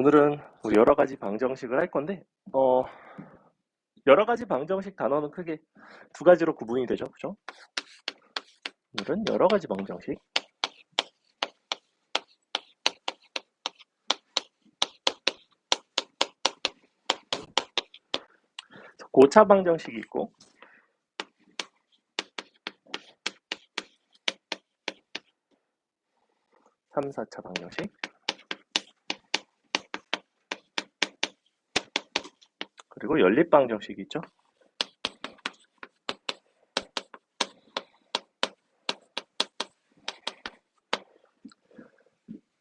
오늘은 우리 여러 가지 방정식을 할 건데, 여러 가지 방정식 단어는 크게 두 가지로 구분이 되죠. 그죠? 오늘은 여러 가지 방정식. 고차 방정식이 있고, 3, 4차 방정식. 그리고 연립 방정식이 있죠.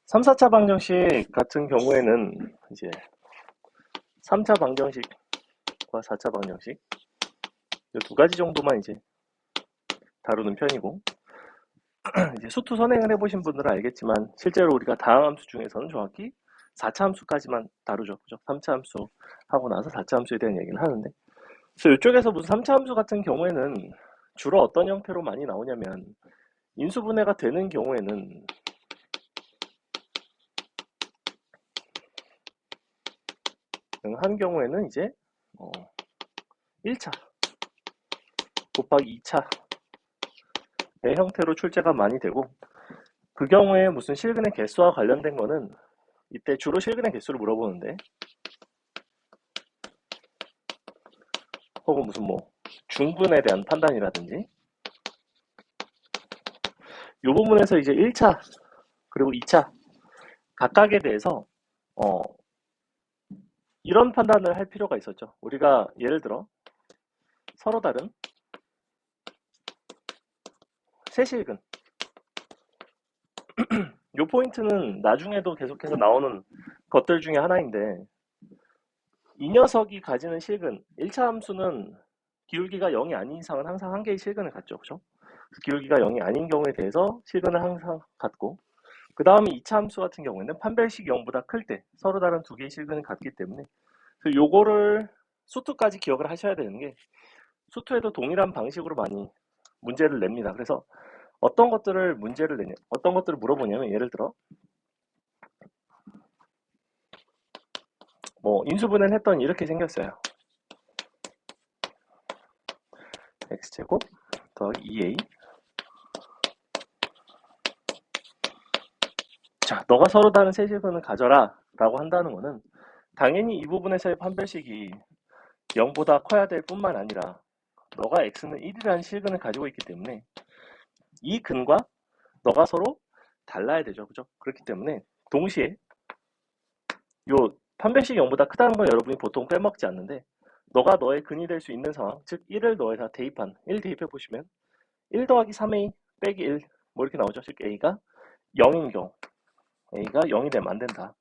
3, 4차 방정식 같은 경우에는 이제 3차 방정식과 4차 방정식 이 두 가지 정도만 이제 다루는 편이고, 이제 수투 선행을 해보신 분들은 알겠지만 실제로 우리가 다항함수 중에서는 정확히 4차 함수까지만 다루죠. 그죠? 3차 함수 하고 나서 4차 함수에 대한 얘기를 하는데, 그래서 이쪽에서 무슨 3차 함수 같은 경우에는 주로 어떤 형태로 많이 나오냐면, 인수분해가 되는 경우에는 한 경우에는 이제 1차 곱하기 2차의 형태로 출제가 많이 되고, 그 경우에 무슨 실근의 개수와 관련된 거는 이때 주로 실근의 개수를 물어보는데, 혹은 무슨 중근에 대한 판단이라든지, 이 부분에서 이제 1차 그리고 2차 각각에 대해서 이런 판단을 할 필요가 있었죠. 우리가 예를 들어 서로 다른 세실근, 이 포인트는 나중에도 계속해서 나오는 것들 중에 하나인데, 이 녀석이 가지는 실근 1차 함수는 기울기가 0이 아닌 이상은 항상 한 개의 실근을 갖죠. 그죠? 기울기가 0이 아닌 경우에 대해서 실근을 항상 갖고, 그 다음에 2차 함수 같은 경우에는 판별식이 0보다 클 때 서로 다른 두 개의 실근을 갖기 때문에, 요거를 수투까지 기억을 하셔야 되는 게, 수투에도 동일한 방식으로 많이 문제를 냅니다. 그래서 어떤 것들을 문제를 내냐, 어떤 것들을 물어보냐면, 예를 들어 인수분해를 했더니 이렇게 생겼어요. x제곱 더하기 2a. 자, 너가 서로 다른 세실근을 가져라 라고 한다는 거는, 당연히 이 부분에서의 판별식이 0보다 커야 될 뿐만 아니라 너가 x는 1이라는 실근을 가지고 있기 때문에 이 근과 너가 서로 달라야 되죠. 그죠? 그렇기 때문에 동시에 요 판별식이 0보다 크다는 걸 여러분이 보통 빼먹지 않는데, 너가 너의 근이 될 수 있는 상황, 즉 1을 너에다 대입한, 1 대입해 보시면 1 더하기 3a 빼기 1 이렇게 나오죠. 즉 a가 0인 경우, a가 0이 되면 안 된다.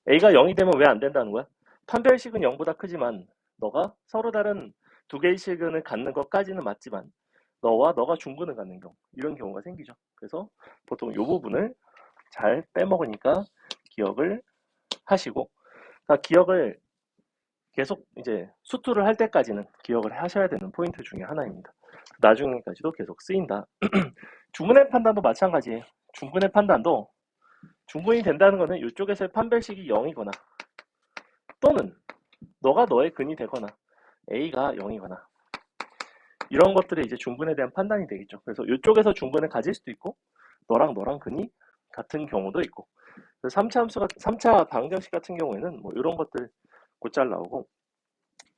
a가 0이 되면 왜 안 된다는 거야? 판별식은 0보다 크지만 너가 서로 다른 두 개의 실근을 갖는 것까지는 맞지만 너가 중근을 갖는 경우, 이런 경우가 생기죠. 그래서 보통 이 부분을 잘 빼먹으니까 기억을 하시고, 그러니까 기억을 계속 이제 수투를 할 때까지는 기억을 하셔야 되는 포인트 중에 하나입니다. 나중에까지도 계속 쓰인다. 중근의 판단도 마찬가지예요. 중근의 판단도 중근이 된다는 것은 이쪽에서의 판별식이 0이거나, 또는 너가 너의 근이 되거나 A가 0이거나, 이런 것들이 이제 중근에 대한 판단이 되겠죠. 그래서 이쪽에서 중근을 가질 수도 있고, 너랑 근이 같은 경우도 있고, 3차 방정식 같은 경우에는 이런 것들 곧잘 나오고,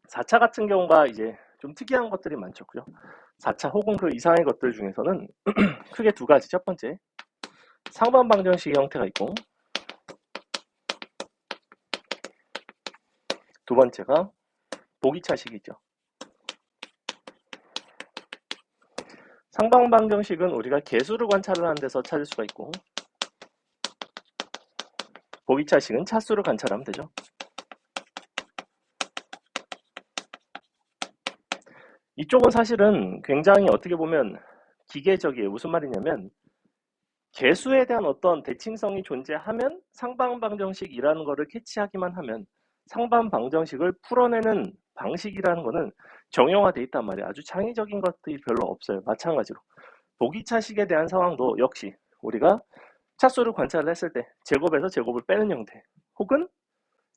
4차 같은 경우가 이제 좀 특이한 것들이 많죠. 그죠? 4차 혹은 그 이상의 것들 중에서는 크게 두 가지. 첫 번째, 상반 방정식 형태가 있고, 두 번째가 보기차식이죠. 상반 방정식은 우리가 개수를 관찰을 하는 데서 찾을 수가 있고, 보기차식은 차수를 관찰하면 되죠. 이쪽은 사실은 굉장히 어떻게 보면 기계적이에요. 무슨 말이냐면, 개수에 대한 어떤 대칭성이 존재하면 상반방정식이라는 거를 캐치하기만 하면 상반방정식을 풀어내는 방식이라는 거는 정형화되어 있단 말이에요. 아주 창의적인 것들이 별로 없어요. 마찬가지로 보기차식에 대한 상황도 역시 우리가 차수를 관찰을 했을 때 제곱에서 제곱을 빼는 형태, 혹은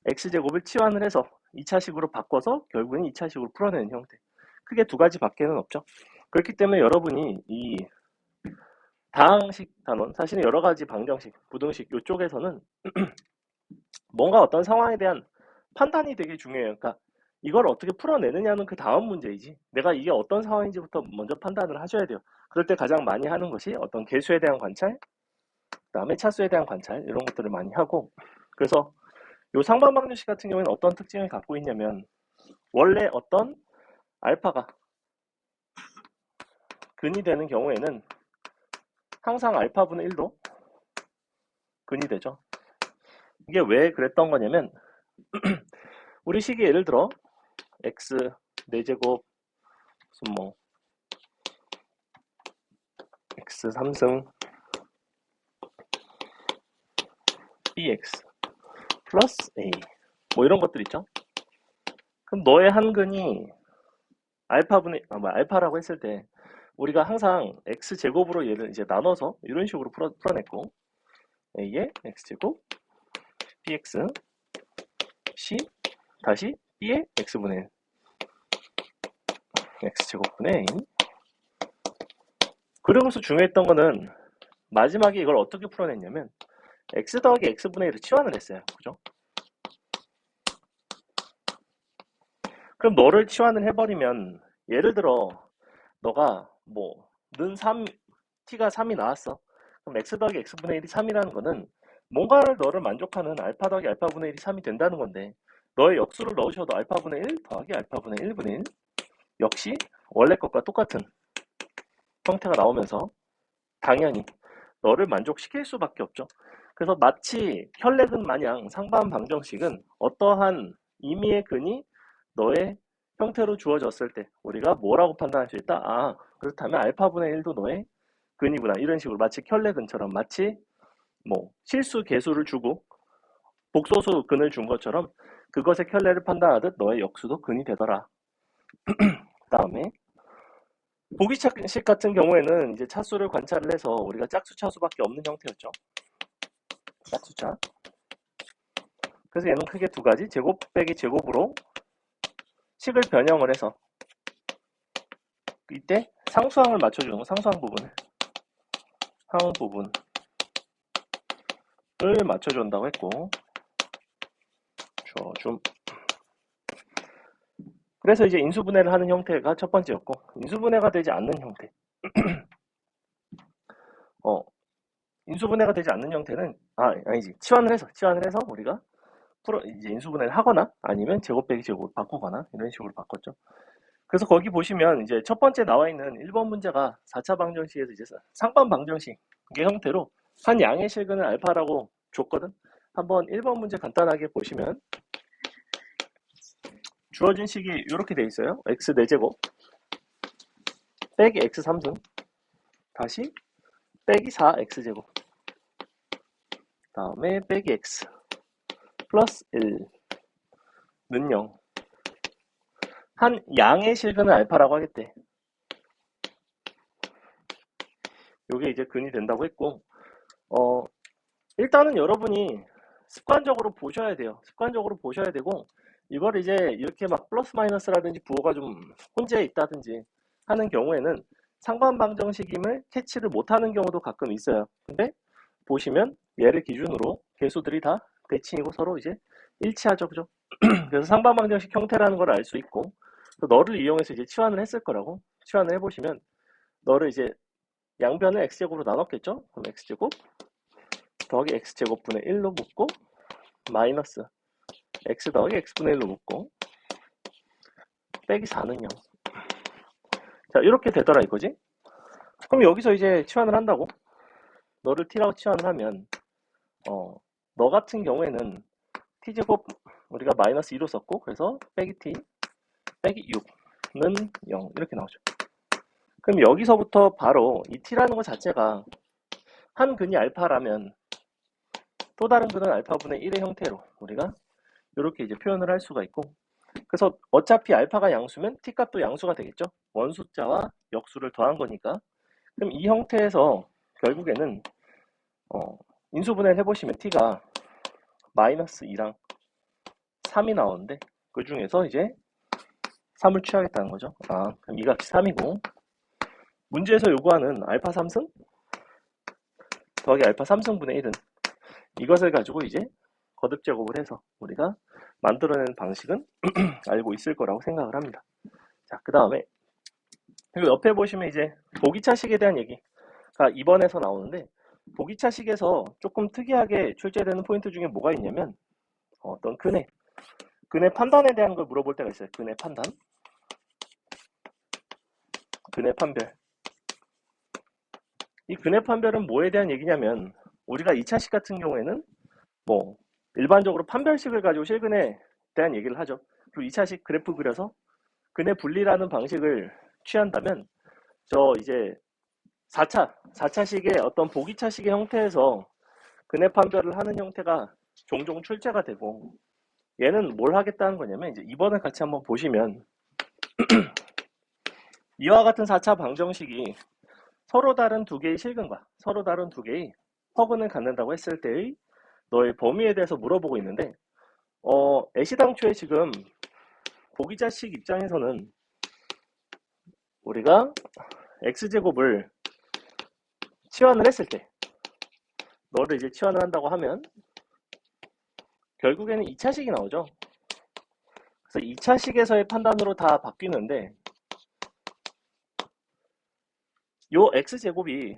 x제곱을 치환을 해서 2차식으로 바꿔서 결국엔 2차식으로 풀어내는 형태. 크게 두 가지밖에는 없죠. 그렇기 때문에 여러분이 이 다항식 단원, 사실은 여러 가지 방정식, 부등식 이쪽에서는 뭔가 어떤 상황에 대한 판단이 되게 중요해요. 그러니까 이걸 어떻게 풀어내느냐는 그 다음 문제이지, 내가 이게 어떤 상황인지부터 먼저 판단을 하셔야 돼요. 그럴 때 가장 많이 하는 것이 어떤 개수에 대한 관찰, 그다음에 차수에 대한 관찰, 이런 것들을 많이 하고. 그래서 요 상반 방정식 같은 경우에는 어떤 특징을 갖고 있냐면, 원래 어떤 알파가 근이 되는 경우에는 항상 알파분의 1도 근이 되죠. 이게 왜 그랬던 거냐면, 우리 식이 예를 들어 x 4제곱 무슨 뭐 x 3승 bx 플러스 a 뭐 이런 것들 있죠. 그럼 너의 한 근이 알파분의 알파라고 했을 때 우리가 항상 x 제곱으로 얘를 이제 나눠서 이런 식으로 풀어냈고, a의 x 제곱 bx c 다시 b의 x분의 1 x 제곱분의 a. 그러면서 중요했던 거는 마지막에 이걸 어떻게 풀어냈냐면 x 더하기 x분의 1을 치환을 했어요. 그죠? 그럼 너를 치환을 해버리면, 예를 들어 너가 뭐 는 3, t가 3이 나왔어. 그럼 x 더하기 x분의 1이 3이라는 거는 뭔가를 너를 만족하는 알파 더하기 알파분의 1이 3이 된다는 건데, 너의 역수를 넣으셔도 알파분의 1 더하기 알파분의 1분의 1 역시 원래 것과 똑같은 형태가 나오면서 당연히 너를 만족시킬 수밖에 없죠. 그래서 마치 혈렉은 마냥 상반 방정식은 어떠한 임의의 근이 너의 형태로 주어졌을 때 우리가 뭐라고 판단할 수 있다? 아, 그렇다면 알파분의 1도 너의 근이구나. 이런 식으로 마치 혈렉근처럼, 마치 뭐 실수 계수를 주고 복소수 근을 준 것처럼 그것의 켤레를 판단하듯 너의 역수도 근이 되더라. 다음에 보기식 같은 경우에는 이제 차수를 관찰을 해서 우리가 짝수 차수밖에 없는 형태였죠. 짝수차. 그래서 얘는 크게 두 가지, 제곱 빼기 제곱으로 식을 변형을 해서 이때 상수항을 맞춰주는 거, 상수항 부분을, 항 부분을 맞춰준다고 했고, 좀 그래서 이제 인수분해를 하는 형태가 첫 번째였고, 인수분해가 되지 않는 형태. 인수분해가 되지 않는 형태는, 아니지. 치환을 해서 우리가 이제 인수분해를 하거나 아니면 제곱 빼기 제곱을 바꾸거나 이런 식으로 바꿨죠. 그래서 거기 보시면 이제 첫 번째 나와 있는 1번 문제가 4차 방정식에서 이제 상반 방정식의 형태로 한 양의 실근을 알파라고 줬거든. 한번 1번 문제 간단하게 보시면 주어진 식이 이렇게 돼 있어요. x 4제곱 빼기 x 3승 다시 빼기 4x제곱 다음에 빼기 x 플러스 1는 0. 한 양의 실근을 알파라고 하겠대. 요게 이제 근이 된다고 했고, 일단은 여러분이 습관적으로 보셔야 돼요. 습관적으로 보셔야 되고, 이걸 이제 이렇게 막 플러스 마이너스라든지 부호가 좀 혼재해 있다든지 하는 경우에는 상반 방정식임을 캐치를 못하는 경우도 가끔 있어요. 근데 보시면 얘를 기준으로 개수들이 다 대칭이고 서로 이제 일치하죠. 그죠? 그래서 상반 방정식 형태라는 걸 알 수 있고, 또 너를 이용해서 이제 치환을 했을 거라고. 치환을 해보시면 너를 이제 양변을 x제곱으로 나눴겠죠? 그럼 x제곱 더하기 x제곱분의 1로 묶고 마이너스 x 더하기 x분의 1로 묶고 빼기 4는 0. 자, 이렇게 되더라 이거지? 그럼 여기서 이제 치환을 한다고? 너를 t라고 치환을 하면 너 같은 경우에는 t제곱 우리가 마이너스 2로 썼고, 그래서 빼기 t 빼기 6는 0 이렇게 나오죠. 그럼 여기서부터 바로 이 t라는 것 자체가 한 근이 알파라면 또 다른 근은 알파분의 1의 형태로 우리가 이렇게 이제 표현을 할 수가 있고, 그래서 어차피 알파가 양수면 t 값도 양수가 되겠죠. 원숫자와 역수를 더한 거니까. 그럼 이 형태에서 결국에는 인수분해를 해보시면 t가 마이너스 2랑 3이 나오는데 그 중에서 이제 3을 취하겠다는 거죠. 그럼 이 값이 3이고 문제에서 요구하는 알파 3승 더하기 알파 3승분의 1은 이것을 가지고 이제 거듭 제곱을 해서 우리가 만들어내는 방식은 알고 있을 거라고 생각을 합니다. 자, 그 다음에 옆에 보시면 이제 보기차식에 대한 얘기가 2번에서 나오는데 보기차식에서 조금 특이하게 출제되는 포인트 중에 뭐가 있냐면 어떤 근의 판단에 대한 걸 물어볼 때가 있어요. 근의 판단, 근의 판별. 이 근의 판별은 뭐에 대한 얘기냐면 우리가 2차식 같은 경우에는 뭐 일반적으로 판별식을 가지고 실근에 대한 얘기를 하죠. 그리고 2차식 그래프 그려서 근의 분리라는 방식을 취한다면 저 이제 4차식의 어떤 보기차식의 형태에서 근의 판별을 하는 형태가 종종 출제가 되고 얘는 뭘 하겠다는 거냐면 이제 2번을 같이 한번 보시면 이와 같은 4차 방정식이 서로 다른 두 개의 실근과 서로 다른 두 개의 허근을 갖는다고 했을 때의 너의 범위에 대해서 물어보고 있는데 애시당초에 지금 보기자식 입장에서는 우리가 x제곱을 치환을 했을 때 너를 이제 치환을 한다고 하면 결국에는 2차식이 나오죠. 그래서 2차식에서의 판단으로 다 바뀌는데 요 x제곱이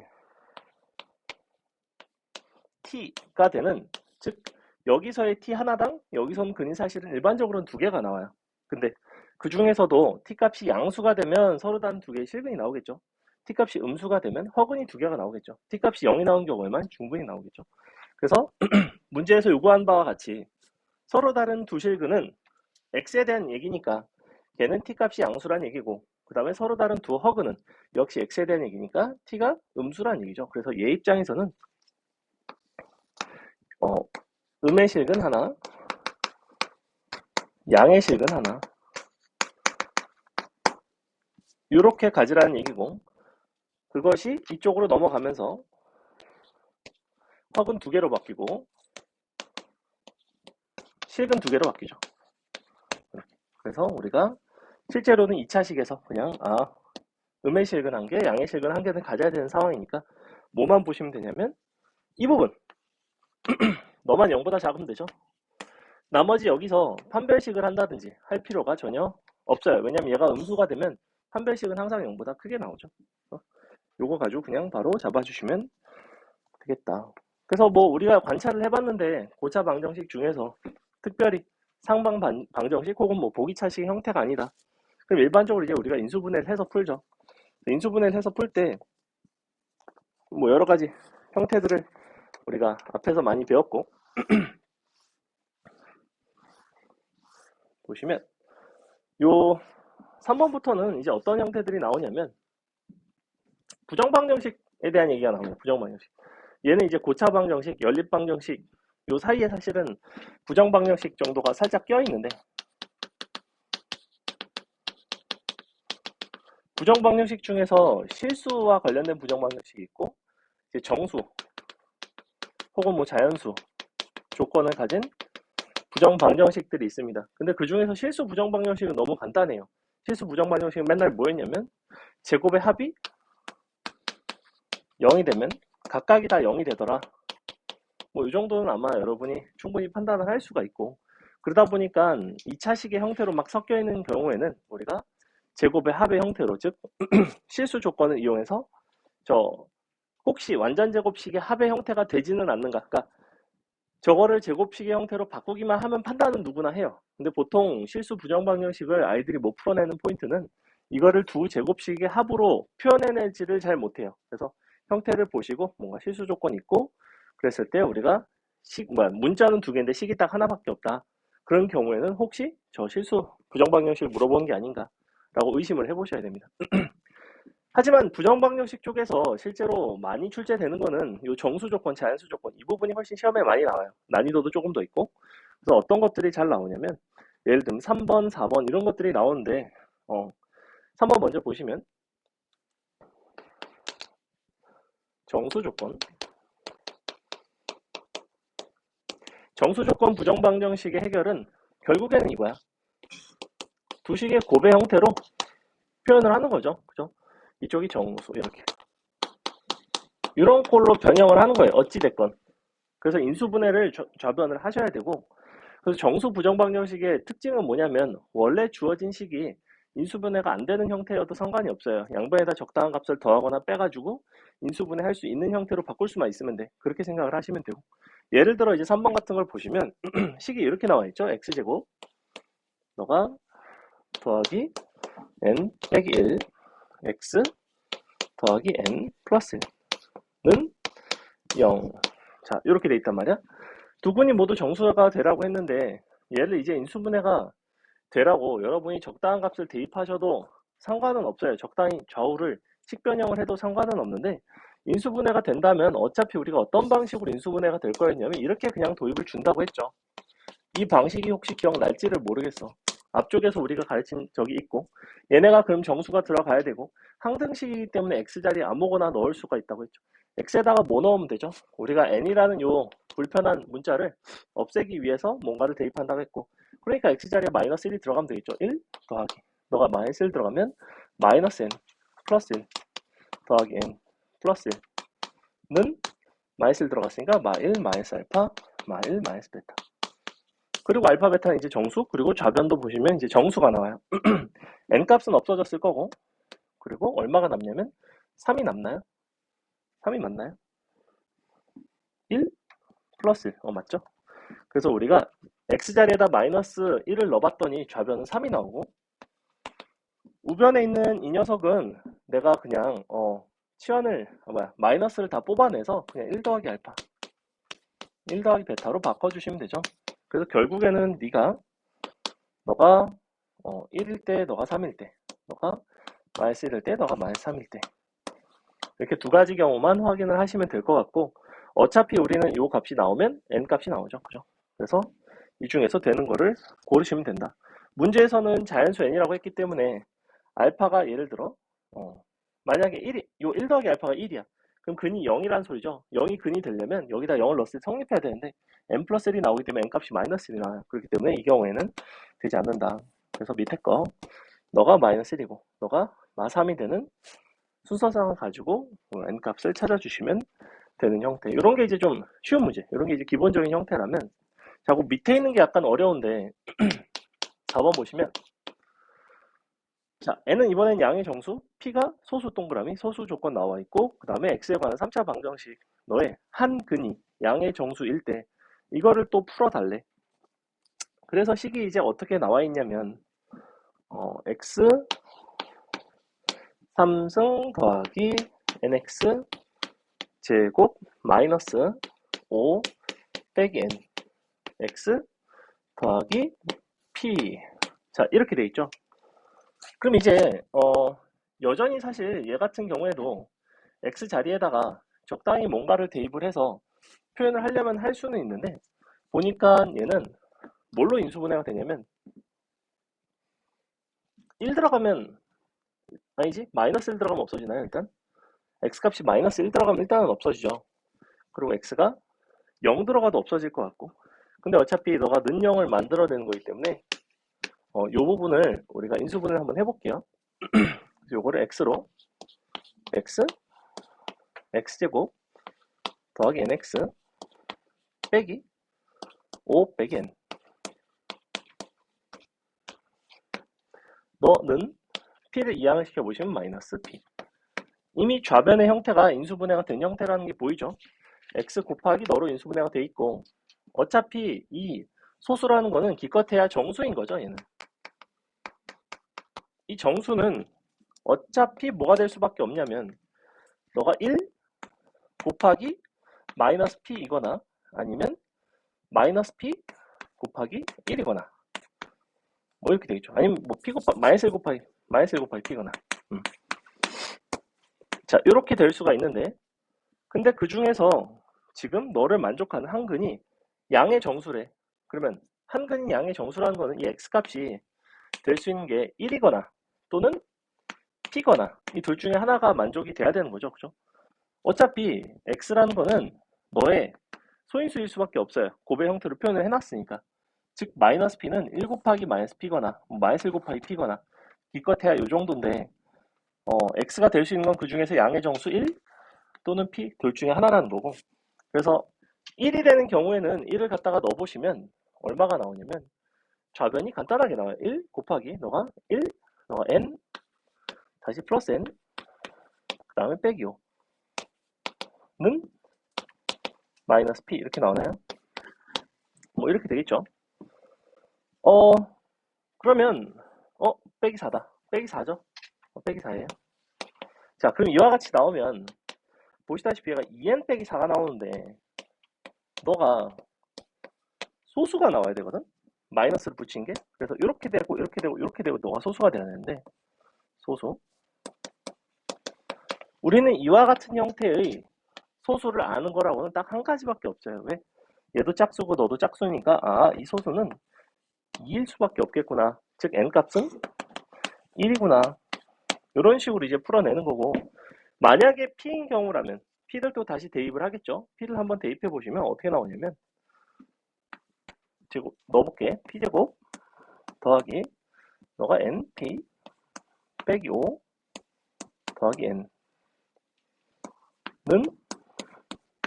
t가 되는, 즉 여기서의 t 하나당 여기서는 근이 사실은 일반적으로는 두 개가 나와요. 근데 그 중에서도 t 값이 양수가 되면 서로 다른 두 개의 실근이 나오겠죠. t 값이 음수가 되면 허근이 두 개가 나오겠죠. t 값이 0이 나온 경우에만 중분이 나오겠죠. 그래서 문제에서 요구한 바와 같이 서로 다른 두 실근은 x에 대한 얘기니까 걔는 t 값이 양수란 얘기고, 그 다음에 서로 다른 두 허근은 역시 x에 대한 얘기니까 t가 음수란 얘기죠. 그래서 얘 입장에서는 음의 실근 하나, 양의 실근 하나, 이렇게 가지라는 얘기고, 그것이 이쪽으로 넘어가면서 허근 두 개로 바뀌고 실근 두 개로 바뀌죠. 그래서 우리가 실제로는 2차식에서 그냥 음의 실근 한 개, 양의 실근 한 개는 가져야 되는 상황이니까 뭐만 보시면 되냐면 이 부분 너만 0보다 작으면 되죠. 나머지 여기서 판별식을 한다든지 할 필요가 전혀 없어요. 왜냐면 얘가 음수가 되면 판별식은 항상 0보다 크게 나오죠. 요거 가지고 그냥 바로 잡아주시면 되겠다. 그래서 뭐 우리가 관찰을 해봤는데 고차 방정식 중에서 특별히 상방 방정식 혹은 뭐 보기차식 형태가 아니다. 그럼 일반적으로 이제 우리가 인수분해를 해서 풀죠. 인수분해를 해서 풀 때 뭐 여러 가지 형태들을 우리가 앞에서 많이 배웠고 보시면 요 3번부터는 이제 어떤 형태들이 나오냐면 부정방정식에 대한 얘기가 나옵니다. 부정방정식. 얘는 이제 고차방정식, 연립방정식 요 사이에 사실은 부정방정식 정도가 살짝 껴있는데 부정방정식 중에서 실수와 관련된 부정방정식이 있고 이제 정수 혹은 뭐 자연수 조건을 가진 부정방정식들이 있습니다. 근데 그 중에서 실수 부정방정식은 너무 간단해요. 실수 부정방정식은 맨날 뭐였냐면 제곱의 합이 0이 되면 각각이 다 0이 되더라. 뭐 이 정도는 아마 여러분이 충분히 판단을 할 수가 있고, 그러다 보니까 2차식의 형태로 막 섞여 있는 경우에는 우리가 제곱의 합의 형태로, 즉 실수 조건을 이용해서 저 혹시 완전 제곱식의 합의 형태가 되지는 않는가, 그러니까 저거를 제곱식의 형태로 바꾸기만 하면 판단은 누구나 해요. 근데 보통 실수 부정방정식을 아이들이 못 풀어내는 포인트는 이거를 두 제곱식의 합으로 표현해내지를 잘 못해요. 그래서 형태를 보시고 뭔가 실수 조건이 있고 그랬을 때 우리가 문자는 두 개인데 식이 딱 하나밖에 없다. 그런 경우에는 혹시 저 실수 부정방정식을 물어보는 게 아닌가 라고 의심을 해보셔야 됩니다. 하지만 부정방정식 쪽에서 실제로 많이 출제되는 거는 이 정수 조건, 자연수 조건 이 부분이 훨씬 시험에 많이 나와요. 난이도도 조금 더 있고. 그래서 어떤 것들이 잘 나오냐면 예를 들면 3번, 4번 이런 것들이 나오는데 3번 먼저 보시면 정수 조건, 정수 조건 부정방정식의 해결은 결국에는 이거야. 두 식의 곱의 형태로 표현을 하는 거죠. 그죠? 이쪽이 정수 이렇게. 이런 꼴로 변형을 하는 거예요. 어찌됐건. 그래서 인수분해를 좌변을 하셔야 되고, 그래서 정수 부정방정식의 특징은 뭐냐면 원래 주어진 식이 인수분해가 안 되는 형태여도 상관이 없어요. 양변에다 적당한 값을 더하거나 빼가지고 인수분해 할 수 있는 형태로 바꿀 수만 있으면 돼. 그렇게 생각을 하시면 되고, 예를 들어 이제 3번 같은 걸 보시면 식이 이렇게 나와 있죠. x제곱 너가 더하기 n 빼기 1 x 더하기 n 플러스 1는 0. 자, 이렇게 돼 있단 말이야. 두 분이 모두 정수가 되라고 했는데 얘를 이제 인수분해가 되라고 여러분이 적당한 값을 대입하셔도 상관은 없어요. 적당히 좌우를 식변형을 해도 상관은 없는데, 인수분해가 된다면 어차피 우리가 어떤 방식으로 인수분해가 될 거였냐면 이렇게 그냥 도입을 준다고 했죠. 이 방식이 혹시 기억날지를 모르겠어. 앞쪽에서 우리가 가르친 적이 있고, 얘네가 그럼 정수가 들어가야 되고 항등식이기 때문에 x자리에 아무거나 넣을 수가 있다고 했죠. x에다가 뭐 넣으면 되죠? 우리가 n이라는 요 불편한 문자를 없애기 위해서 뭔가를 대입한다고 했고, 그러니까 x자리에 마이너스 1이 들어가면 되겠죠. 1 더하기 너가 마이너스 1 들어가면 마이너스 n 플러스 1 더하기 n 플러스 1는 마이너스 1 들어갔으니까 마1 마이너스 알파 마1 마이너스 베타. 그리고 알파 베타는 이제 정수, 그리고 좌변도 보시면 이제 정수가 나와요. n 값은 없어졌을 거고, 그리고 얼마가 남냐면 3이 남나요? 3이 맞나요? 1 플러스 1. 맞죠? 그래서 우리가 x자리에다 마이너스 1을 넣어봤더니 좌변은 3이 나오고, 우변에 있는 이 녀석은 내가 그냥 치환을 마이너스를 다 뽑아내서 그냥 1 더하기 알파 1 더하기 베타로 바꿔주시면 되죠. 그래서 결국에는 너가 1일 때 너가 3일 때, 너가 마이너스 1일 때 너가 마이너스 3일 때, 이렇게 두 가지 경우만 확인을 하시면 될 것 같고, 어차피 우리는 이 값이 나오면 n 값이 나오죠. 그죠? 그래서 이 중에서 되는 거를 고르시면 된다. 문제에서는 자연수 n이라고 했기 때문에 알파가 예를 들어 만약에 1 더하기 알파가 1이야. 그럼 근이 0이란 소리죠. 0이 근이 되려면 여기다 0을 넣었을 때 성립해야 되는데 n 플러스 1이 나오기 때문에 n 값이 마이너스 1이 나와요. 그렇기 때문에 이 경우에는 되지 않는다. 그래서 밑에 거 너가 마이너스 1이고 너가 마3이 되는 순서상을 가지고 n 값을 찾아주시면 되는 형태. 이런 게 이제 좀 쉬운 문제. 이런 게 이제 기본적인 형태라면, 자꾸 밑에 있는 게 약간 어려운데 4번 보시면, 자, n은 이번엔 양의 정수, p가 소수 동그라미, 소수 조건 나와 있고, 그 다음에 x에 관한 3차 방정식, 너의 한 근이 양의 정수일 때 이거를 또 풀어달래. 그래서 식이 이제 어떻게 나와 있냐면 x 3승 더하기 nx 제곱 마이너스 5 빼기 n x 더하기 p. 자, 이렇게 돼 있죠. 그럼 이제 여전히 사실 얘 같은 경우에도 x 자리에다가 적당히 뭔가를 대입을 해서 표현을 하려면 할 수는 있는데, 보니까 얘는 뭘로 인수분해가 되냐면 1 들어가면, 아니지, 마이너스 1 들어가면 없어지나요? 일단 x값이 마이너스 1 들어가면 일단은 없어지죠. 그리고 x가 0 들어가도 없어질 것 같고, 근데 어차피 너가 는 0을 만들어내는 거기 때문에 요 부분을 우리가 인수분해를 한번 해볼게요. 요거를 x로 x제곱 더하기 nx 빼기 5 빼기 n. 너는 p를 이항을 시켜보시면 마이너스 p. 이미 좌변의 형태가 인수분해가 된 형태라는 게 보이죠? x 곱하기 너로 인수분해가 돼 있고, 어차피 이 소수라는 거는 기껏해야 정수인 거죠. 얘는 이 정수는 어차피 뭐가 될 수밖에 없냐면 너가 1 곱하기 마이너스 p이거나 아니면 마이너스 p 곱하기 1이거나 뭐 이렇게 되겠죠. 아니면 뭐 p 곱하기 마이너스 1 곱하기 p거나. 자, 이렇게 될 수가 있는데, 근데 그 중에서 지금 너를 만족하는 한근이 양의 정수래. 그러면 한근이 양의 정수라는 거는 이 x값이 될 수 있는 게 1이거나 또는 p거나 이 둘 중에 하나가 만족이 돼야 되는 거죠. 그죠? 어차피 x라는 거는 너의 소인수일 수밖에 없어요. 곱의 형태로 표현을 해놨으니까. 즉 마이너스 P는 1 곱하기 마이너스 P거나 마이너스 1 곱하기 P거나 기껏해야 요 정도인데 X가 될 수 있는 건 그 중에서 양의 정수 1 또는 P 둘 중에 하나라는 거고, 그래서 1이 되는 경우에는 1을 갖다가 넣어보시면 얼마가 나오냐면 좌변이 간단하게 나와요. 1 곱하기 너가 1 너가 N 다시 플러스 N 그 다음에 빼기 5는 마이너스 P 이렇게 나오나요? 뭐 이렇게 되겠죠. 그러면 빼기 4다. 빼기 4죠. 빼기 4예요. 자, 그럼 이와 같이 나오면 보시다시피 얘가 2n 빼기 4가 나오는데 너가 소수가 나와야 되거든. 마이너스를 붙인 게. 그래서 이렇게 되고 이렇게 되고 이렇게 되고 너가 소수가 돼야 되는데, 소수. 우리는 이와 같은 형태의 소수를 아는 거라고는 딱 한 가지밖에 없어요. 왜? 얘도 짝수고 너도 짝수니까 이 소수는 2일 수밖에 없겠구나. 즉 n값은 1이구나. 이런 식으로 이제 풀어내는 거고, 만약에 p인 경우라면 p를 또 다시 대입을 하겠죠. p를 한번 대입해 보시면 어떻게 나오냐면 제곱 넣어볼게. p제곱 더하기 너가 np 빼기 5 더하기 n는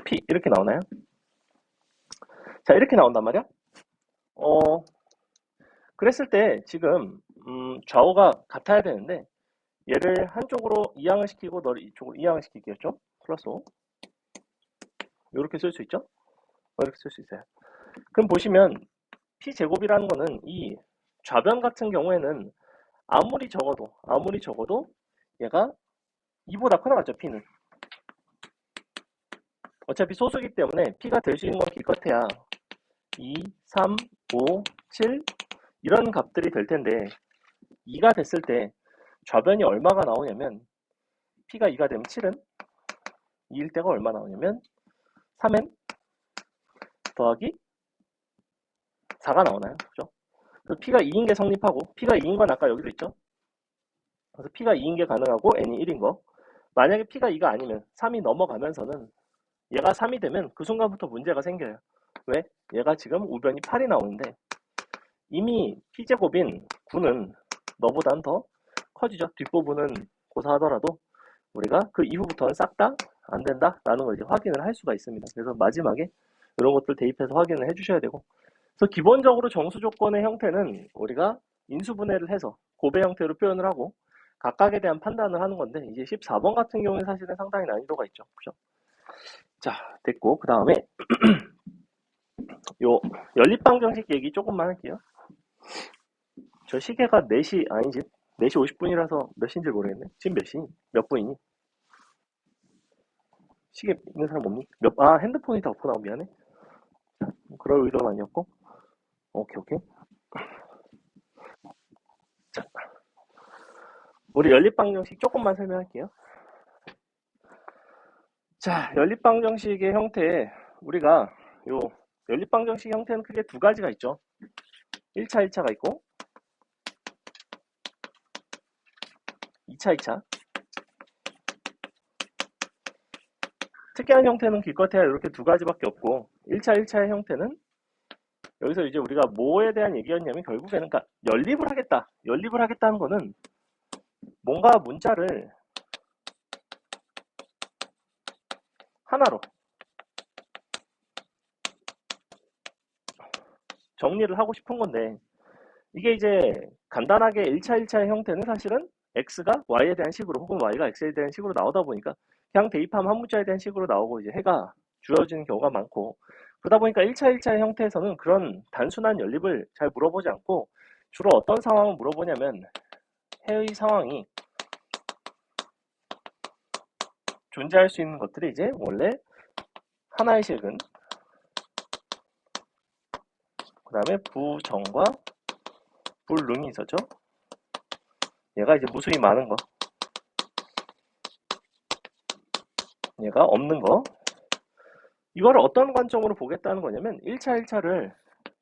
p 이렇게 나오나요? 자, 이렇게 나온단 말이야. 그랬을 때 지금 좌우가 같아야 되는데 얘를 한쪽으로 이항을 시키고 너를 이쪽으로 이항을 시키겠죠. 플러스 5 이렇게 쓸 수 있죠. 이렇게 쓸 수 있어요. 그럼 보시면 p제곱이라는 거는 이 좌변 같은 경우에는 아무리 적어도 얘가 2보다 커 나갔죠. p는 어차피 소수기 때문에 p가 될 수 있는 건 기껏해야 2, 3, 5, 7 이런 값들이 될 텐데 2가 됐을 때 좌변이 얼마가 나오냐면 p가 2가 되면 7은 2일 때가 얼마 나오냐면 3n 더하기 4가 나오나요? 그죠? 그래서 p가 2인 게 성립하고, p가 2인 건 아까 여기도 있죠? 그래서 p가 2인 게 가능하고 n이 1인 거. 만약에 p가 2가 아니면 3이 넘어가면서는 얘가 3이 되면 그 순간부터 문제가 생겨요. 왜? 얘가 지금 우변이 8이 나오는데 이미 p제곱인 9는 너보단 더 커지죠. 뒷부분은 고사하더라도 우리가 그 이후부터는 싹 다 안 된다 라는 걸 이제 확인을 할 수가 있습니다. 그래서 마지막에 이런 것들 대입해서 확인을 해 주셔야 되고, 그래서 기본적으로 정수 조건의 형태는 우리가 인수분해를 해서 고배 형태로 표현을 하고 각각에 대한 판단을 하는 건데, 이제 14번 같은 경우는 사실은 상당히 난이도가 있죠. 그죠? 자, 됐고, 그 다음에 요 연립방정식 얘기 조금만 할게요. 저 시계가 4시 아니지, 4시 50분이라서 몇 시인지 모르겠네. 지금 몇 시? 몇 분이니? 시계 있는 사람 없니? 핸드폰이 다 없구나. 미안해. 그럴 의도는 아니었고. 오케이. 자, 우리 연립방정식 조금만 설명할게요. 자, 연립방정식의 형태, 우리가 요 연립방정식 형태는 크게 두 가지가 있죠. 1차 1차가 있고 2차 2차. 특이한 형태는 기껏해야 이렇게 두 가지밖에 없고, 1차 1차의 형태는 여기서 이제 우리가 뭐에 대한 얘기였냐면 결국에는 그러니까 연립을 하겠다. 연립을 하겠다는 거는 뭔가 문자를 하나로 정리를 하고 싶은 건데, 이게 이제 간단하게 1차 1차의 형태는 사실은 x가 y에 대한 식으로 혹은 y가 x에 대한 식으로 나오다 보니까 그냥 대입하면 한 문자에 대한 식으로 나오고 이제 해가 주어지는 경우가 많고, 그러다 보니까 1차 1차의 형태에서는 그런 단순한 연립을 잘 물어보지 않고 주로 어떤 상황을 물어보냐면 해의 상황이 존재할 수 있는 것들이 이제 원래 하나의 식은 그 다음에 부정과 불능이 있었죠. 얘가 이제 무수히 많은 거, 얘가 없는 거. 이거를 어떤 관점으로 보겠다는 거냐면 1차 1차를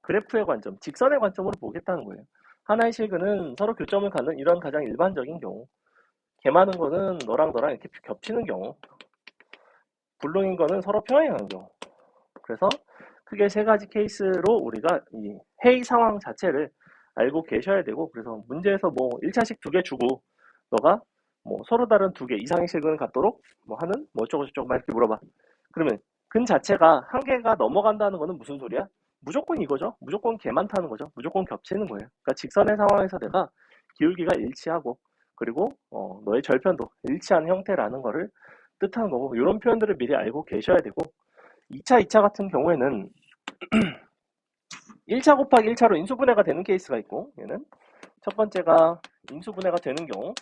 그래프의 관점, 직선의 관점으로 보겠다는 거예요. 하나의 실근은 서로 교점을 갖는 이런 가장 일반적인 경우, 개 많은 거는 너랑 이렇게 겹치는 경우, 불능인 거는 서로 평행하는 경우. 그래서 크게 세 가지 케이스로 우리가 이 회의 상황 자체를 알고 계셔야 되고, 그래서 문제에서 뭐 1차식 2개 주고 너가 뭐 서로 다른 2개 이상의 실근을 갖도록 뭐 하는 뭐 어쩌고저쩌고 막 이렇게 물어봐. 그러면 근 자체가 한 개가 넘어간다는 거는 무슨 소리야? 무조건 이거죠. 무조건 개 많다는 거죠. 무조건 겹치는 거예요. 그러니까 직선의 상황에서 내가 기울기가 일치하고, 그리고 너의 절편도 일치하는 형태라는 거를 뜻하는 거고, 이런 표현들을 미리 알고 계셔야 되고, 2차, 2차 같은 경우에는 1차 곱하기 1차로 인수분해가 되는 케이스가 있고, 얘는 첫 번째가 인수분해가 되는 경우,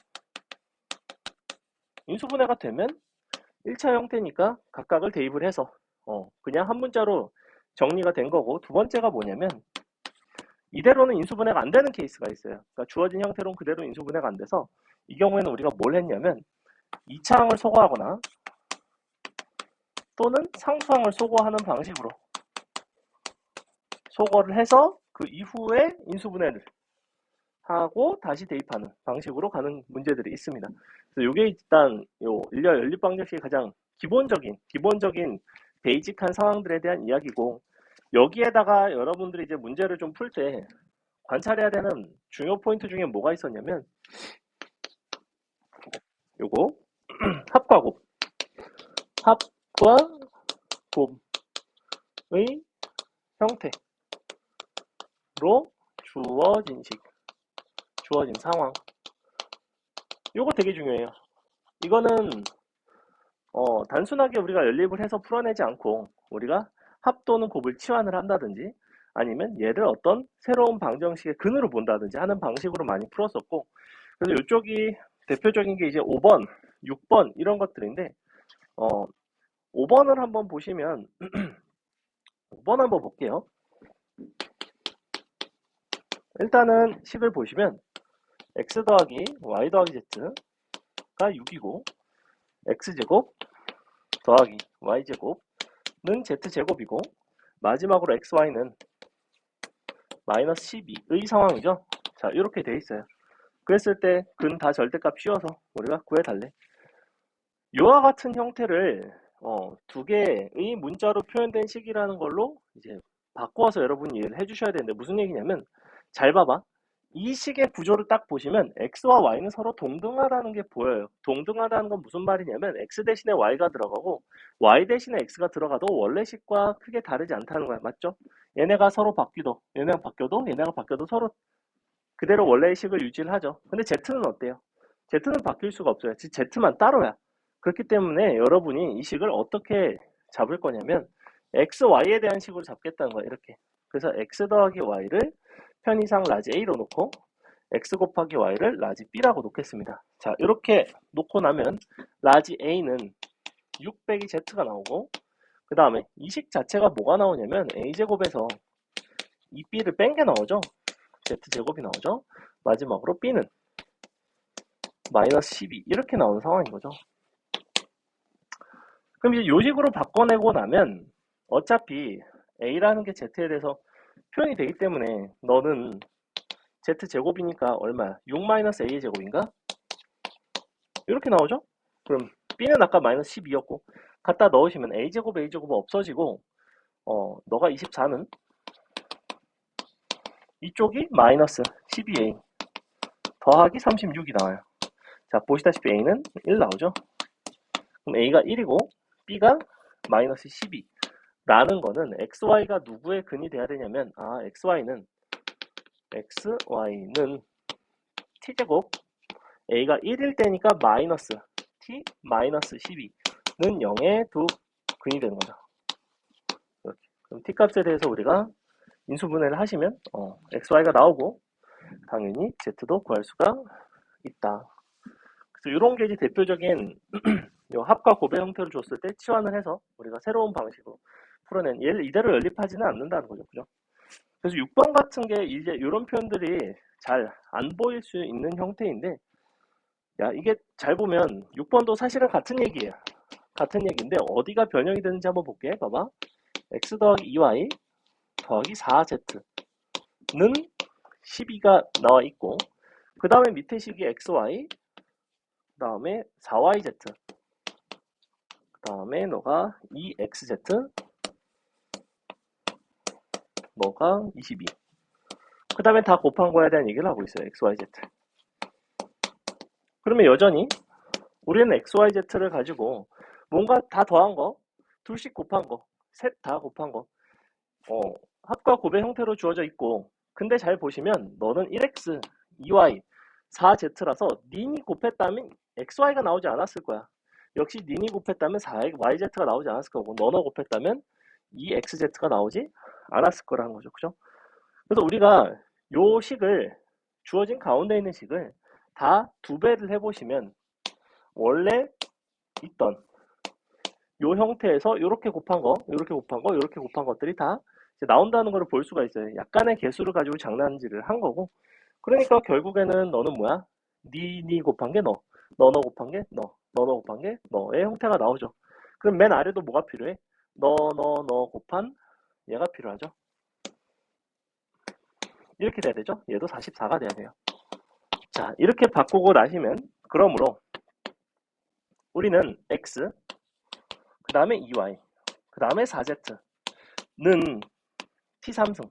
인수분해가 되면 1차 형태니까 각각을 대입을 해서 그냥 한 문자로 정리가 된 거고, 두 번째가 뭐냐면 이대로는 인수분해가 안 되는 케이스가 있어요. 그러니까 주어진 형태로는 그대로 인수분해가 안 돼서, 이 경우에는 우리가 뭘 했냐면 2차항을 소거하거나 또는 상수항을 소거하는 방식으로 소거를 해서 그 이후에 인수분해를 하고 다시 대입하는 방식으로 가는 문제들이 있습니다. 그래서 이게 일단 요 일렬 연립 방정식의 가장 기본적인 베이직한 상황들에 대한 이야기고, 여기에다가 여러분들이 이제 문제를 좀 풀 때 관찰해야 되는 중요 포인트 중에 뭐가 있었냐면, 요거 합과 곱의 형태로 주어진 상황, 요거 되게 중요해요. 이거는 단순하게 우리가 연립을 해서 풀어내지 않고 우리가 합 또는 곱을 치환을 한다든지, 아니면 얘를 어떤 새로운 방정식의 근으로 본다든지 하는 방식으로 많이 풀었었고, 그래서 이쪽이 대표적인 게 이제 5번, 6번 이런 것들인데, 5번을 한번 보시면 5번 한번 볼게요. 일단은 식을 보시면 x 더하기 y 더하기 z가 6이고, x제곱 더하기 y제곱는 z제곱이고, 마지막으로 xy는 마이너스 12의 상황이죠. 자, 이렇게 돼 있어요. 그랬을 때 근 다 절대값 씌워서 우리가 구해달래. 이와 같은 형태를 두 개의 문자로 표현된 식이라는 걸로 이제 바꾸어서 여러분이 이해를 해주셔야 되는데, 무슨 얘기냐면, 잘 봐봐. 이 식의 구조를 딱 보시면 x와 y는 서로 동등하다는 게 보여요. 동등하다는 건 무슨 말이냐면 x 대신에 y가 들어가고 y 대신에 x가 들어가도 원래 식과 크게 다르지 않다는 거야. 맞죠? 얘네가 서로 바뀌도 얘네가 바뀌어도 서로 그대로 원래의 식을 유지를 하죠. 근데 z는 어때요? z는 바뀔 수가 없어요. z만 따로야. 그렇기 때문에 여러분이 이 식을 어떻게 잡을 거냐면 x, y에 대한 식으로 잡겠다는 거야. 이렇게. 그래서 x 더하기 y를 편의상 라지 a로 놓고 x 곱하기 y를 라지 b라고 놓겠습니다. 자, 이렇게 놓고 나면 라지 a는 6 빼기 z가 나오고, 그 다음에 이 식 자체가 뭐가 나오냐면 a제곱에서 2b를 뺀 게 나오죠. z제곱이 나오죠. 마지막으로 b는 마이너스 12 이렇게 나오는 상황인 거죠. 그럼 이제 요 식으로 바꿔내고 나면 어차피 a라는 게 z에 대해서 표현이 되기 때문에 너는 z제곱이니까 얼마야? 6-a의 제곱인가? 이렇게 나오죠? 그럼 b는 아까 마이너스 12였고 갖다 넣으시면 a제곱 없어지고, 너가 24는 이쪽이 마이너스 12a 더하기 36이 나와요. 자, 보시다시피 a는 1 나오죠? 그럼 a가 1이고 b가 마이너스 12 라는 거는 xy가 누구의 근이 돼야 되냐면, xy는 t제곱 a가 1일 때니까 마이너스 t 마이너스 12는 0의 두 근이 되는 거죠. 이렇게. 그럼 t 값에 대해서 우리가 인수분해를 하시면 xy가 나오고 당연히 z도 구할 수가 있다. 그래서 이런 게 이제 대표적인 합과 곱의 형태를 줬을 때 치환을 해서 우리가 새로운 방식으로 풀어낸, 얘를 이대로 연립하지는 않는다는 거죠. 그죠? 그래서 6번 같은 게 이제 이런 표현들이 잘 안 보일 수 있는 형태인데, 야, 이게 잘 보면 6번도 사실은 같은 얘기예요. 같은 얘기인데 어디가 변형이 되는지 한번 볼게. 봐봐. x 더하기 2y 더하기 4z는 12가 나와 있고, 그 다음에 밑에 식이 xy, 그 다음에 4yz, 그 다음에 너가 2xz, 너가 22. 그 다음에 다 곱한 거에 대한 얘기를 하고 있어요. x, y, z. 그러면 여전히 우리는 x, y, z를 가지고 뭔가 다 더한 거, 둘씩 곱한 거, 셋 다 곱한 거, 합과 곱의 형태로 주어져 있고, 근데 잘 보시면 너는 1x, 2y, 4z라서 닌이 곱했다면 xy가 나오지 않았을 거야. 역시 닌이 곱했다면 4yz가 나오지 않았을 거고, 너너 곱했다면 2xz가 나오지 않았을 거라는 거죠. 그죠? 그래서 우리가 요 식을, 주어진 가운데 있는 식을 다 2배를 해보시면 원래 있던 요 형태에서 요렇게 곱한 거, 요렇게 곱한 거, 요렇게 곱한 것들이 다 이제 나온다는 걸 볼 수가 있어요. 약간의 개수를 가지고 장난질을 한 거고. 그러니까 결국에는 너는 뭐야? 니 곱한 게 너, 너 곱한 게 너, 너 곱한 게 너의 형태가 나오죠. 그럼 맨 아래도 뭐가 필요해? 너 곱한 얘가 필요하죠. 이렇게 돼야 되죠. 얘도 44가 돼야 돼요. 자, 이렇게 바꾸고 나시면, 그러므로 우리는 x, 그 다음에 2y, 그 다음에 4z는 t3승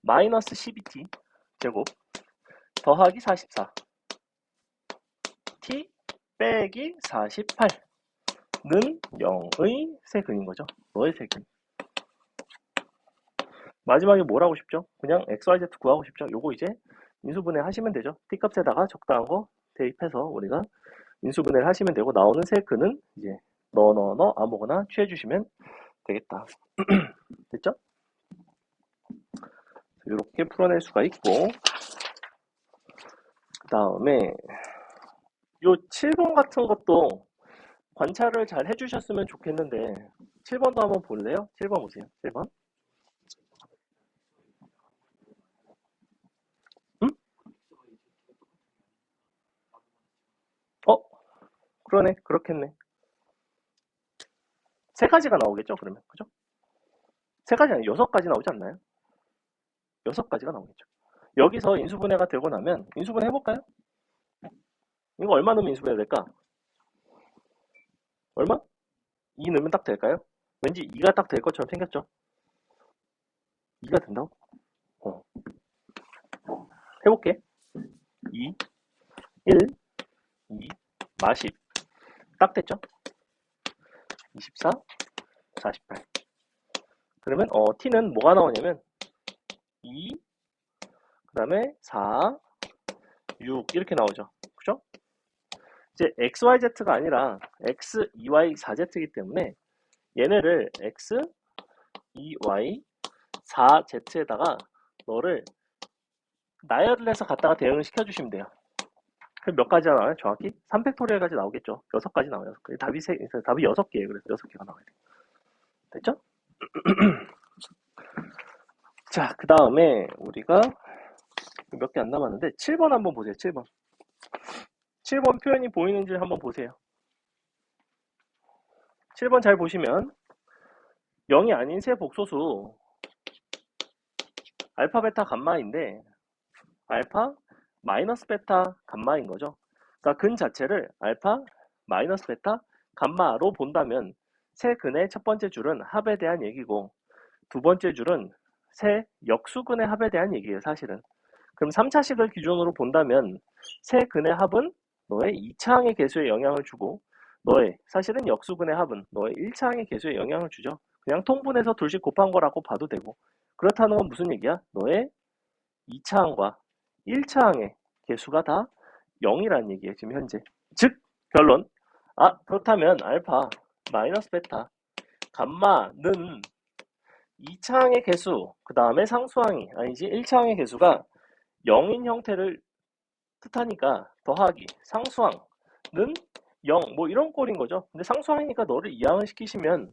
마이너스 12t 제곱 더하기 44 t 빼기 48는 0의 세근인 거죠. 너의 세근. 마지막에 뭘 하고 싶죠? 그냥 xyz 구하고 싶죠? 요거 이제 인수분해 하시면 되죠. t값에다가 적당한 거 대입해서 우리가 인수분해를 하시면 되고, 나오는 세근은 이제 너 아무거나 취해주시면 되겠다. 됐죠? 이렇게 풀어낼 수가 있고, 그 다음에 요 7번 같은 것도 관찰을 잘 해주셨으면 좋겠는데, 7번도 한번 볼래요? 7번 보세요. 7번. 응? 그러네. 그렇겠네. 세 가지가 나오겠죠, 그러면. 그죠? 세 가지 아니고 6가지 나오지 않나요? 6가지가 나오겠죠. 여기서 인수분해가 되고 나면, 인수분해 해볼까요? 이거 얼마 넣으면 인수분해 될까? 얼마? 2 넣으면 딱 될까요? 왠지 2가 딱 될 것처럼 생겼죠? 2가 된다고? 어. 해볼게. 2, 1, 2, 마십. 딱 됐죠? 24, 48. 그러면 t는 뭐가 나오냐면 2, 그 다음에 4, 6 이렇게 나오죠. 그죠? 이제 XYZ가 아니라 X, 2Y, 4Z이기 때문에 얘네를 X, 2Y, 4Z에다가 너를 나열을 해서 갖다가 대응을 시켜주시면 돼요. 그럼 몇 가지가 나와요? 정확히 3팩토리얼까지 나오겠죠. 6가지 나와요. 답이 6개예요. 그래서 6개가 나와야 돼요. 됐죠? 자, 그 다음에 우리가 몇 개 안 남았는데 7번 한번 보세요. 7번. 7번 표현이 보이는지 한번 보세요. 7번 잘 보시면 0이 아닌 세 복소수 알파, 베타, 감마인데 알파, 마이너스 베타, 감마인 거죠. 그러니까 근 자체를 알파, 마이너스 베타, 감마로 본다면 세 근의 첫 번째 줄은 합에 대한 얘기고, 두 번째 줄은 세 역수근의 합에 대한 얘기예요, 사실은. 그럼 3차식을 기준으로 본다면 세 근의 합은 너의 2차항의 개수에 영향을 주고, 너의 사실은 역수근의 합은 너의 1차항의 개수에 영향을 주죠. 그냥 통분해서 둘씩 곱한 거라고 봐도 되고, 그렇다는 건 무슨 얘기야? 너의 2차항과 1차항의 개수가 다 0이라는 얘기예요, 지금 현재. 즉 결론, 그렇다면 알파, 마이너스 베타, 감마는 2차항의 개수, 그 다음에 상수항이 아니지 1차항의 개수가 0인 형태를 뜻하니까 더하기 상수항은 0, 뭐 이런 꼴인 거죠. 근데 상수항이니까 너를 이항을 시키시면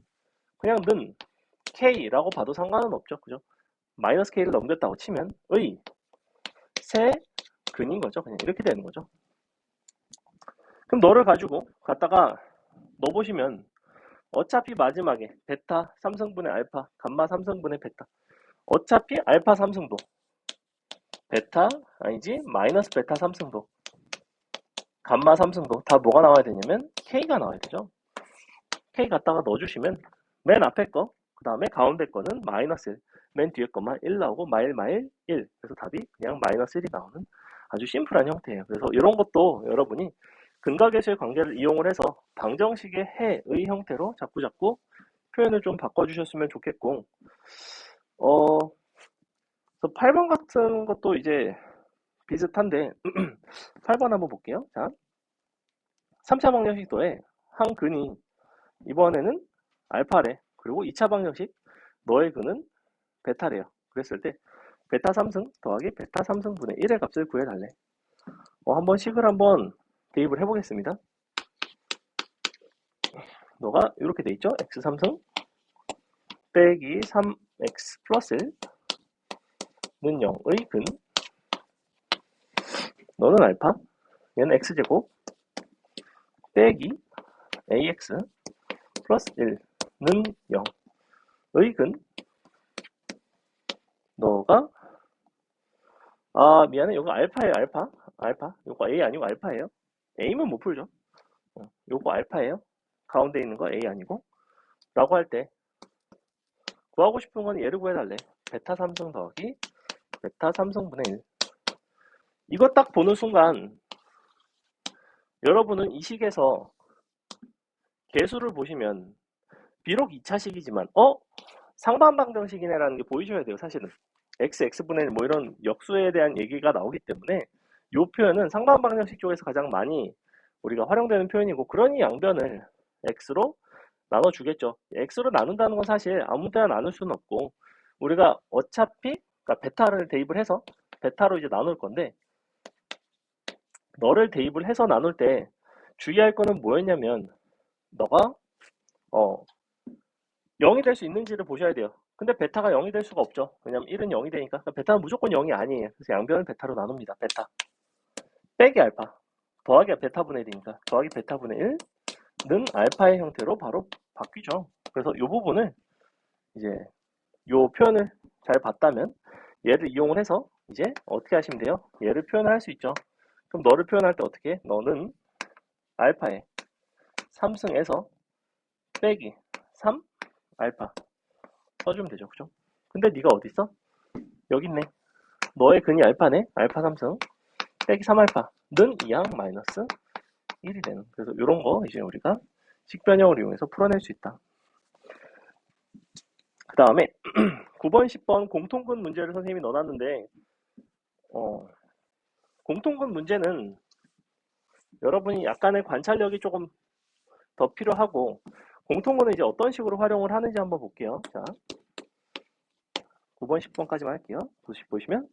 그냥 는 K라고 봐도 상관은 없죠. 그죠? 마이너스 K를 넘겼다고 치면 의 세 근인 거죠. 그냥 이렇게 되는 거죠. 그럼 너를 가지고 갖다가 넣어보시면 어차피 마지막에 베타 3승분의 알파, 감마 3승분의 베타, 어차피 알파 3승도, 베타 아니지 마이너스 베타 3승도, 감마 3승도 다 뭐가 나와야 되냐면 K가 나와야 되죠. K 갖다가 넣어주시면 맨 앞에 거, 그 다음에 가운데 거는 마이너스 1, 맨 뒤에 것만 1 나오고 마일 1. 그래서 답이 그냥 마이너스 1이 나오는 아주 심플한 형태예요. 그래서 이런 것도 여러분이 근각계수의 관계를 이용을 해서 방정식의 해의 형태로 자꾸자꾸 표현을 좀 바꿔주셨으면 좋겠고, 그래서 8번 같은 것도 이제 비슷한데 8번 한번 볼게요. 자, 3차 방정식도에 한 근이 이번에는 알파래. 그리고 2차 방정식 너의 근은 베타래요. 그랬을 때 베타 3승 더하기 베타 3승분의 1의 값을 구해달래. 한번 식을 한번 대입을 해보겠습니다. 너가 이렇게 돼 있죠? x 3승 빼기 3x 플러스 1는 0의 근, 너는 알파, 얘는 x제곱 빼기 ax 플러스 1는 0의 근, 너가 미안해, 이거 알파예요. 알파 요거 a 아니고 알파예요. a면 못 풀죠. 요거 알파예요. 가운데 있는 거 a 아니고 라고 할 때 구하고 싶은 건 얘를 구해달래. 베타 3승 더하기 베타 3승분의 1. 이거 딱 보는 순간 여러분은 이 식에서 계수를 보시면 비록 2차식이지만 상반방정식이네라는 게 보이셔야 돼요. 사실은 x분의 1 뭐 이런 역수에 대한 얘기가 나오기 때문에 이 표현은 상반방정식 쪽에서 가장 많이 우리가 활용되는 표현이고, 그러니 양변을 x로 나눠주겠죠. x로 나눈다는 건 사실 아무 때나 나눌 수는 없고, 우리가 어차피 그러니까 베타를 대입을 해서 베타로 이제 나눌 건데, 너를 대입을 해서 나눌 때 주의할 거는 뭐였냐면 너가 0이 될 수 있는지를 보셔야 돼요. 근데 베타가 0이 될 수가 없죠. 왜냐면 1은 0이 되니까. 베타는 무조건 0이 아니에요. 그래서 양변을 베타로 나눕니다. 베타 빼기 알파 더하기 베타분의 1이니까 더하기 베타분의 1는 알파의 형태로 바로 바뀌죠. 그래서 이 부분을 이제 이 표현을 잘 봤다면 얘를 이용을 해서 이제 어떻게 하시면 돼요? 얘를 표현을 할 수 있죠. 그럼 너를 표현할 때 어떻게 해? 너는 알파에 3승에서 빼기 3 알파 써주면 되죠. 그죠? 근데 네가 어디 있어? 여기 있네. 너의 근이 알파네. 알파 3승 빼기 3알파는 2항 마이너스 1이 되는. 그래서 이런 거 이제 우리가 식변형을 이용해서 풀어낼 수 있다. 그 다음에 9번, 10번 공통근 문제를 선생님이 넣어놨는데, 공통근 문제는 여러분이 약간의 관찰력이 조금 더 필요하고, 공통근은 이제 어떤 식으로 활용을 하는지 한번 볼게요. 자, 9번, 10번까지만 할게요. 보시면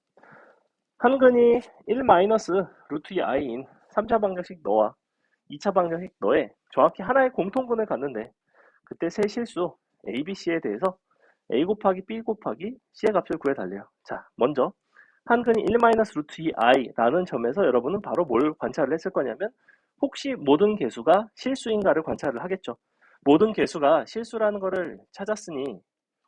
한 근이 1 마이너스 루트 2i인 3차 방정식 너와 2차 방정식 너의 정확히 하나의 공통근을 갖는데, 그때 세 실수 A, B, C에 대해서 A 곱하기 B 곱하기 C의 값을 구해달래요. 자, 먼저 한 근이 1 마이너스 루트 2i라는 점에서 여러분은 바로 뭘 관찰을 했을 거냐면, 혹시 모든 개수가 실수인가를 관찰을 하겠죠. 모든 개수가 실수라는 거를 찾았으니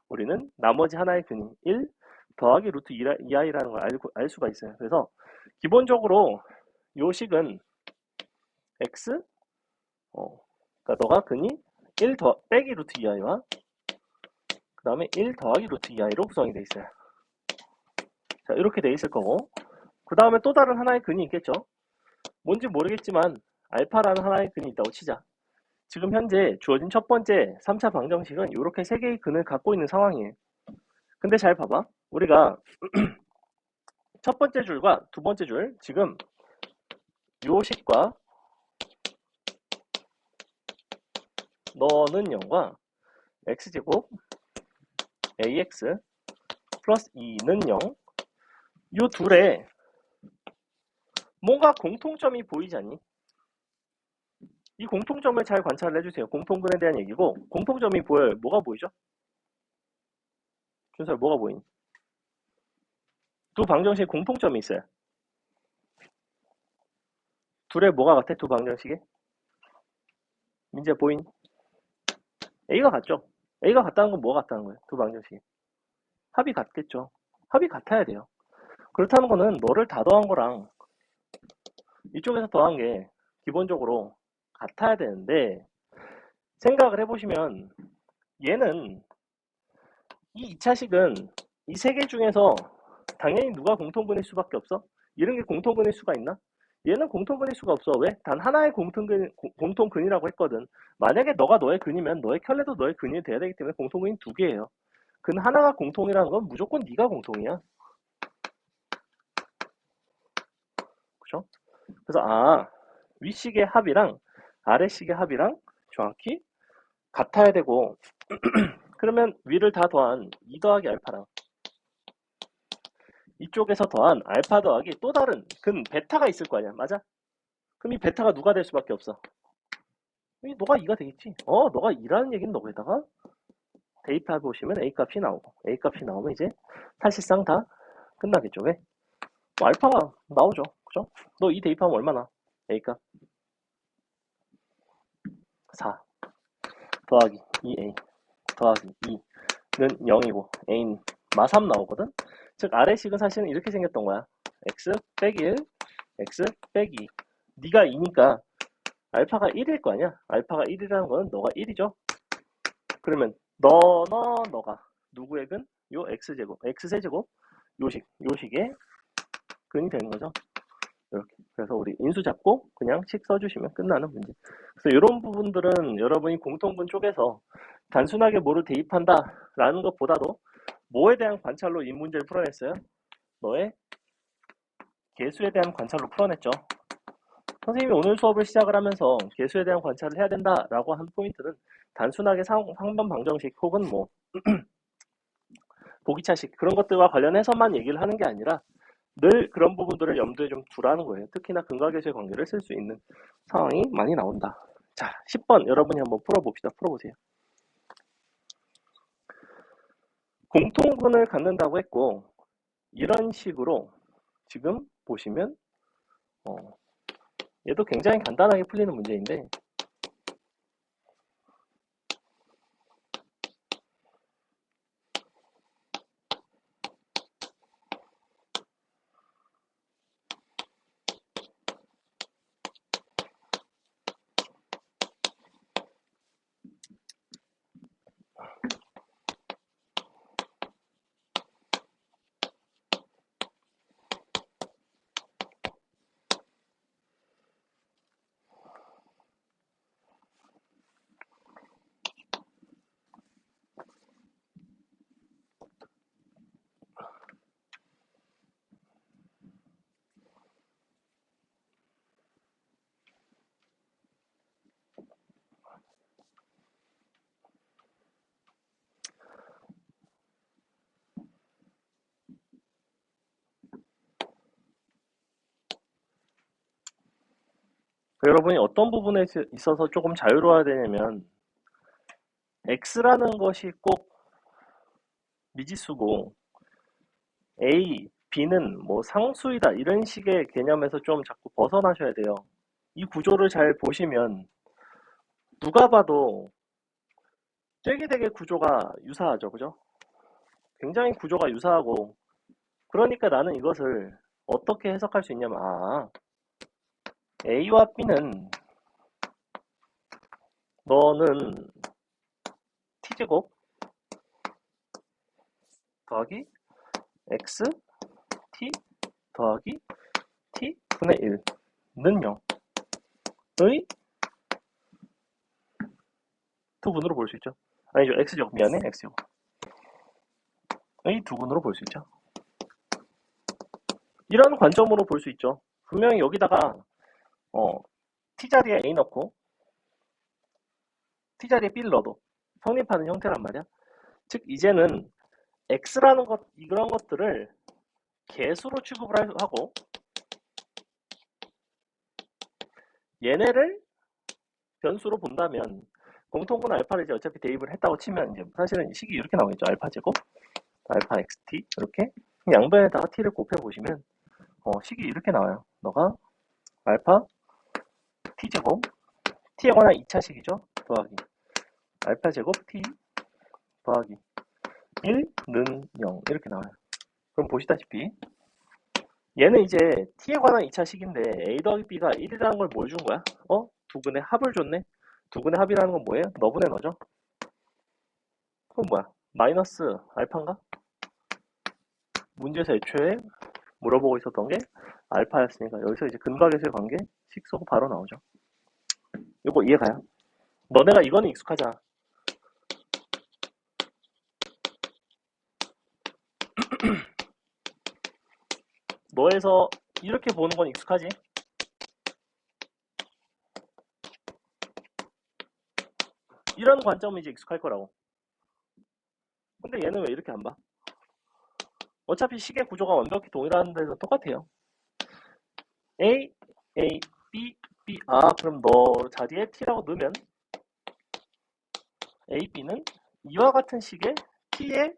우리는 나머지 하나의 근이 1 더하기 루트 2i라는 걸 알 수가 있어요. 그래서 기본적으로 요 식은 x, 그러니까 너가 근이 1 빼기 루트 2i와 그 다음에 1 더하기 루트 2i로 구성이 되어 있어요. 자, 이렇게 되어 있을 거고, 그 다음에 또 다른 하나의 근이 있겠죠. 뭔지 모르겠지만 알파라는 하나의 근이 있다고 치자. 지금 현재 주어진 첫 번째 3차 방정식은 이렇게 세 개의 근을 갖고 있는 상황이에요. 근데 잘 봐봐. 우리가 첫 번째 줄과 두 번째 줄, 지금 요 식과 너는 0과 x제곱 ax 플러스 2는 0, 요 둘에 뭔가 공통점이 보이지 않니? 이 공통점을 잘 관찰을 해주세요. 공통근에 대한 얘기고, 공통점이 보여요. 뭐가 보이죠? 준설 뭐가 보이니? 두 방정식에 공통점이 있어요. 둘에 뭐가 같아? 두 방정식에? 민재 보이니? A가 같죠? A가 같다는 건 뭐가 같다는 거예요? 두 방정식에 합이 같겠죠. 합이 같아야 돼요. 그렇다는 거는 너를 다 더한 거랑 이쪽에서 더한 게 기본적으로 같아야 되는데, 생각을 해보시면 얘는 이 2차식은 이 세 개 중에서 당연히 누가 공통분일 수밖에 없어? 이런 게 공통분일 수가 있나? 얘는 공통분일 수가 없어. 왜? 단 하나의 공통근이라고 했거든. 만약에 너가 너의 근이면 너의 켤레도 너의 근이 돼야 되기 때문에 공통근이 두 개예요. 근 하나가 공통이라는 건 무조건 네가 공통이야. 그죠? 그래서 윗식의 합이랑 아래식의 합이랑 정확히 같아야 되고 그러면 위를 다 더한 2 더하기 알파랑 이쪽에서 더한 알파 더하기 또 다른 베타가 있을 거 아니야. 맞아? 그럼 이 베타가 누가 될 수밖에 없어? 너가 2가 되겠지. 너가 2라는 얘기는 너에다가 대입해 보시면 A 값이 나오고 A 값이 나오면 이제 사실상 다 끝나겠죠. 왜? 뭐 알파가 나오죠. 그죠? 너 이 대입하면 얼마나? A 값 4 더하기 2A 더하기 2는 0이고 A는 마3 나오거든? 즉 아래식은 사실은 이렇게 생겼던 거야. X 빼기 1 X 빼기 2 네가 2니까 알파가 1일 거 아니야? 알파가 1이라는 거는 너가 1이죠? 그러면 너가 누구의 근? 요 x제곱, x세제곱 요식의 근이 되는 거죠. 이렇게. 그래서 우리 인수 잡고 그냥 식 써주시면 끝나는 문제. 그래서 이런 부분들은 여러분이 공통분 쪽에서 단순하게 뭐를 대입한다라는 것보다도 뭐에 대한 관찰로 이 문제를 풀어냈어요? 너의 개수에 대한 관찰로 풀어냈죠. 선생님이 오늘 수업을 시작을 하면서 개수에 대한 관찰을 해야 된다라고 한 포인트는 단순하게 상반 방정식 혹은 뭐 보기차식 그런 것들과 관련해서만 얘기를 하는 게 아니라 늘 그런 부분들을 염두에 좀 두라는 거예요. 특히나 근과계수의 관계를 쓸 수 있는 상황이 많이 나온다. 자, 10번 여러분이 한번 풀어봅시다. 풀어보세요. 공통분을 갖는다고 했고 이런 식으로 지금 보시면 얘도 굉장히 간단하게 풀리는 문제인데 여러분이 어떤 부분에 있어서 조금 자유로워야 되냐면 x라는 것이 꼭 미지수고 a, b는 뭐 상수이다 이런 식의 개념에서 좀 자꾸 벗어나셔야 돼요. 이 구조를 잘 보시면 누가 봐도 되게 구조가 유사하죠. 그죠? 굉장히 구조가 유사하고 그러니까 나는 이것을 어떻게 해석할 수 있냐면 A와 B는 너는 T제곱 더하기 X T 더하기 T분의 1는 0의 두분으로 볼 수 있죠. 아니죠. X제곱 미안해. X제곱 의 두분으로 볼 수 있죠. 이런 관점으로 볼 수 있죠. 분명히 여기다가 T자리에 A 넣고 T자리에 B를 넣어도 성립하는 형태란 말이야. 즉 이제는 X라는 것 이런 것들을 개수로 취급을 하고 얘네를 변수로 본다면 공통분 알파를 이제 어차피 대입을 했다고 치면 이제 사실은 식이 이렇게 나오겠죠. 알파 제곱 알파 xt 이렇게 양변에다가 t를 곱해 보시면 식이 이렇게 나와요. 너가 알파 t 제곱 t에 관한 2차식이죠. 더하기 알파 제곱 t 더하기 1는 0 이렇게 나와요. 그럼 보시다시피 얘는 이제 t에 관한 2차식인데 a 더하기 b가 1이라는 걸 뭘 준 거야? 두근의 합을 줬네. 두근의 합이라는 건 뭐예요? 너분의 너죠? 그럼 뭐야? 마이너스 알파인가? 문제에서 애초에 물어보고 있었던 게 알파였으니까 여기서 이제 근각에서의 관계 식소고 바로 나오죠. 이거 이해가요? 너네가 이거는 익숙하잖아. 너에서 이렇게 보는 건 익숙하지? 이런 관점은 이제 익숙할 거라고. 근데 얘는 왜 이렇게 안 봐? 어차피 시계 구조가 완벽히 동일한 데서 똑같아요. A, A, B, B. 아, 그럼 너 자리에 T라고 넣으면 A, B는 이와 같은 식의 T의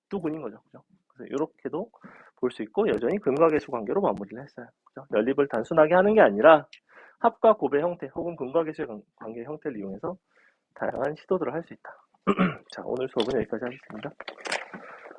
두 근인 거죠. 그죠? 그래서 이렇게도 볼 수 있고 여전히 근과계수 관계로 마무리를 했어요. 그죠? 연립을 단순하게 하는 게 아니라 합과 곱의 형태 혹은 근과계수의 관계 형태를 이용해서 다양한 시도들을 할 수 있다. 자, 오늘 수업은 여기까지 하겠습니다.